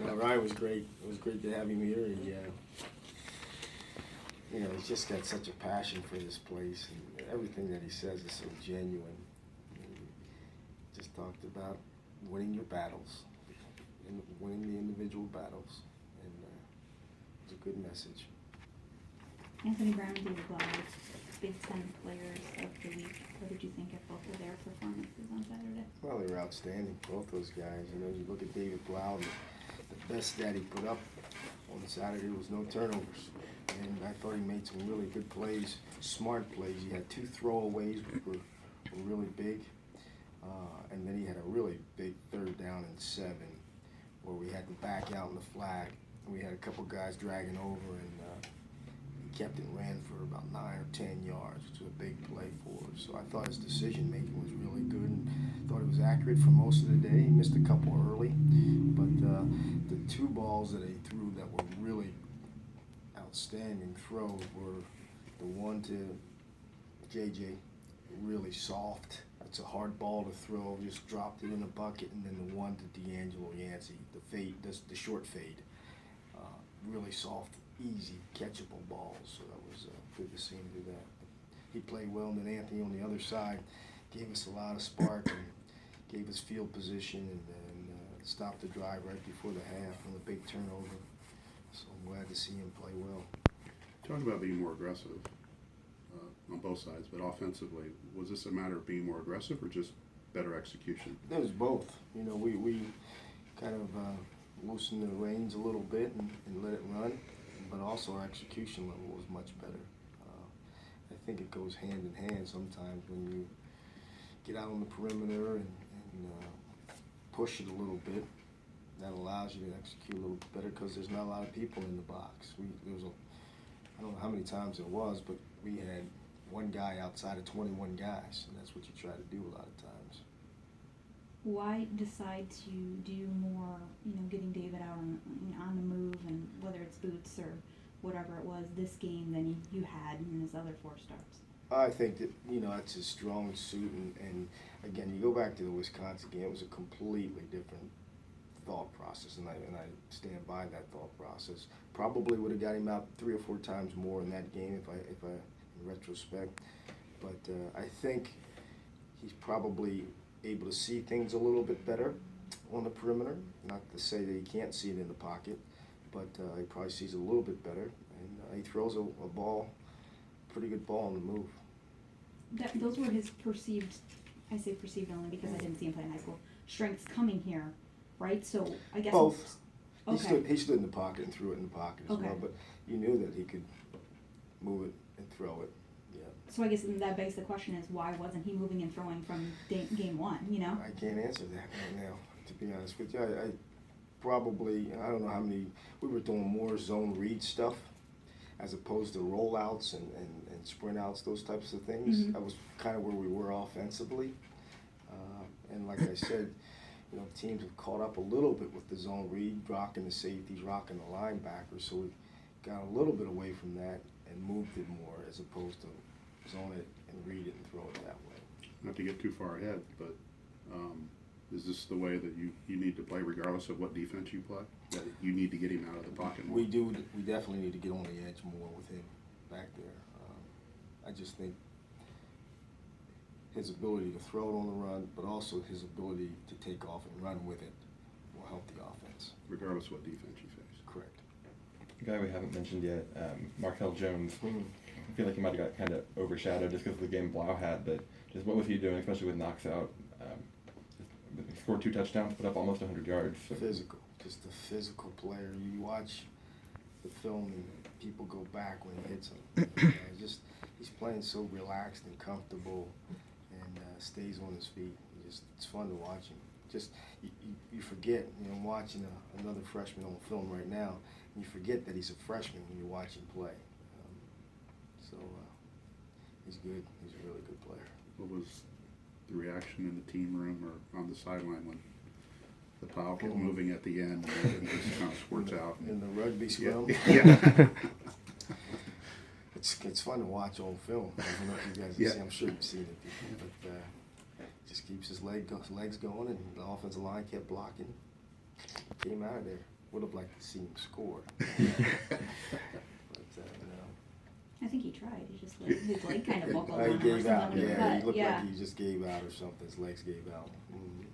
No, Ryan was great. It was great to have him here. He's just got such a passion for this place, and everything that he says is so genuine. He just talked about winning your battles, and winning the individual battles, and it's a good message. Anthony Brown and David Blau, Big Ten Players of the Week. What did you think of both of their performances on Saturday? Well, they were outstanding, both those guys. You look at David Blau, the best stat he put up on Saturday was no turnovers. And I thought he made some really good plays, smart plays. He had 2 throwaways which were really big. And then he had a really big 3rd down and 7 where we had to back out in the flag. And we had a couple guys dragging over, and he kept it, ran for about 9 or 10 yards, which was a big play for us. So I thought his decision making was really good, and thought he was accurate for most of the day. He missed a couple early, but the 2 balls that he threw that were really outstanding throws were the one to JJ, really soft. It's a hard ball to throw, just dropped it in a bucket, and then the one to D'Angelo Yancey, the fade, the short fade. Really soft, easy, catchable balls, so that was good to see him do that. He played well, and then Anthony on the other side gave us a lot of spark and gave us field position, and then stopped the drive right before the half on a big turnover. So I'm glad to see him play well. Talk about being more aggressive on both sides, but offensively, was this a matter of being more aggressive or just better execution? It was both. We kind of loosened the reins a little bit and let it run, but also our execution level was much better. I think it goes hand in hand sometimes when you get out on the perimeter and push it a little bit. That allows you to execute a little bit better because there's not a lot of people in the box. I don't know how many times it was, but we had one guy outside of 21 guys, and that's what you try to do a lot of times. Why decide to do more, getting David out on the move, and whether it's boots or whatever it was this game than you had in his other 4 starts? I think that, that's his strong suit, and again, you go back to the Wisconsin game, it was a completely different thought process, and I stand by that thought process. Probably would have got him out 3 or 4 times more in that game if I in retrospect, but I think he's probably able to see things a little bit better on the perimeter. Not to say that he can't see it in the pocket, but he probably sees it a little bit better, and he throws a pretty good ball on the move. Those were his perceived, I say perceived only because I didn't see him play in high school, strengths coming here, right? So I guess both. Okay. He stood in the pocket and threw it in the pocket as well, but you knew that he could move it and throw it. Yeah. So I guess that begs the question is, why wasn't he moving and throwing from game 1, I can't answer that right now, to be honest with you. I don't know how many, we were doing more zone read stuff as opposed to rollouts and sprint outs, those types of things. Mm-hmm. That was kind of where we were offensively. And like I said, teams have caught up a little bit with the zone read, rocking the safeties, rocking the linebackers, so we got a little bit away from that and moved it more as opposed to zone it and read it and throw it that way. Not to get too far ahead, but is this the way that you need to play regardless of what defense you play? That you need to get him out of the pocket more? We do. We definitely need to get on the edge more with him back there. I just think his ability to throw it on the run, but also his ability to take off and run with it will help the offense. Regardless of what defense you face. Correct. A guy we haven't mentioned yet, Markel Jones. I feel like he might have got kind of overshadowed just because of the game Blau had, but just what was he doing, especially with knocks out? He scored 2 touchdowns, put up almost 100 yards. So. Physical, just a physical player. You watch the film and people go back when he hits him. He's playing so relaxed and comfortable, and stays on his feet. It's fun to watch him. Just you forget. I'm watching another freshman on film right now, and you forget that he's a freshman when you watch him play. He's good. He's a really good player. What was the reaction in the team room or on the sideline when the pile kept moving at the end and just kind of squirts out? In the rugby scrum? Yeah. It's fun to watch on film. I don't know if you guys have seen. I'm sure you've seen it before, but just keeps his legs going, and the offensive line kept blocking. came out of there. Would have liked to see him score. But, I think he tried. He just his leg kind of buckled he on him or gave out. something. Yeah, he Cut. looked Yeah. like he just gave out or something. His legs gave out. Mm.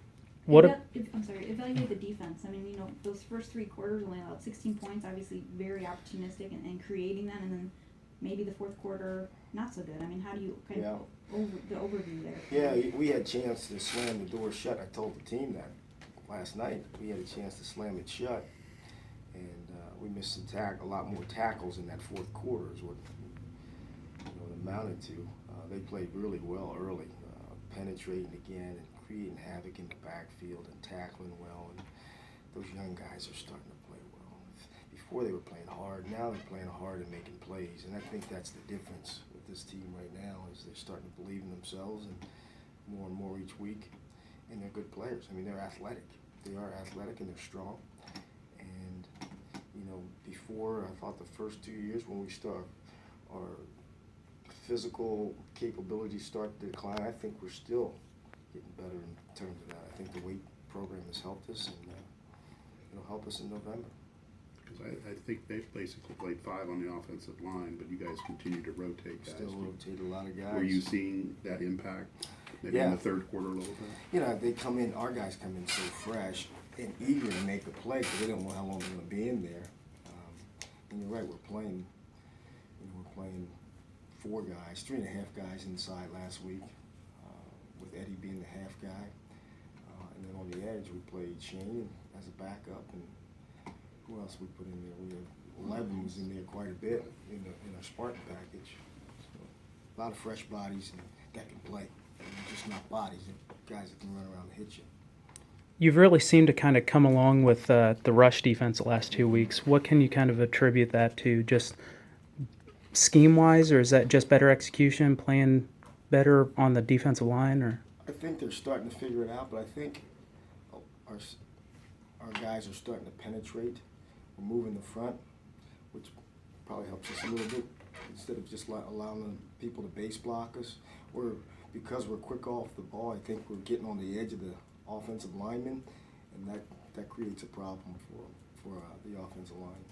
What I'm sorry, evaluate the defense. I mean, you know, those first 3 quarters only allowed 16 points, obviously very opportunistic and creating them, and then maybe the fourth quarter, not so good. I mean, how do you kind of the overview there? Yeah, we had a chance to slam the door shut. I told the team that last night. We had a chance to slam it shut, and we missed a lot more tackles in that fourth quarter is what it amounted to. They played really well early, penetrating again and creating havoc in the backfield and tackling well. And those young guys are starting to play well. Before they were playing hard, now they're playing hard and making plays. And I think that's the difference with this team right now is they're starting to believe in themselves and more each week. And they're good players. I mean, they're athletic. They are athletic and they're strong. And, before I thought the first 2 years when we start our physical capabilities start to decline, I think we're still getting better in terms of that. I think the weight program has helped us, and it'll help us in November. Because I think they've basically played 5 on the offensive line, but you guys continue to rotate guys. Still rotate a lot of guys. Were you seeing that impact maybe in the third quarter a little bit? They come in, our guys come in so fresh and eager to make a play because they don't know how long they're going to be in there. And you're right, we're playing 4 guys, 3.5 guys inside last week, with Eddie being the half guy. And then on the edge, we played Shane as a backup, and who else we put in there? We had 11 was in there quite a bit in our Spartan package. So, a lot of fresh bodies that can play. Just not bodies, guys that can run around and hit you. You've really seemed to kind of come along with the rush defense the last 2 weeks. What can you kind of attribute that to? Just scheme-wise, or is that just better execution, playing better on the defensive line? Or I think they're starting to figure it out, but I think our guys are starting to penetrate. We're moving the front, which probably helps us a little bit. Instead of just allowing people to base block us, because we're quick off the ball, I think we're getting on the edge of the offensive lineman, and that creates a problem for the offensive line.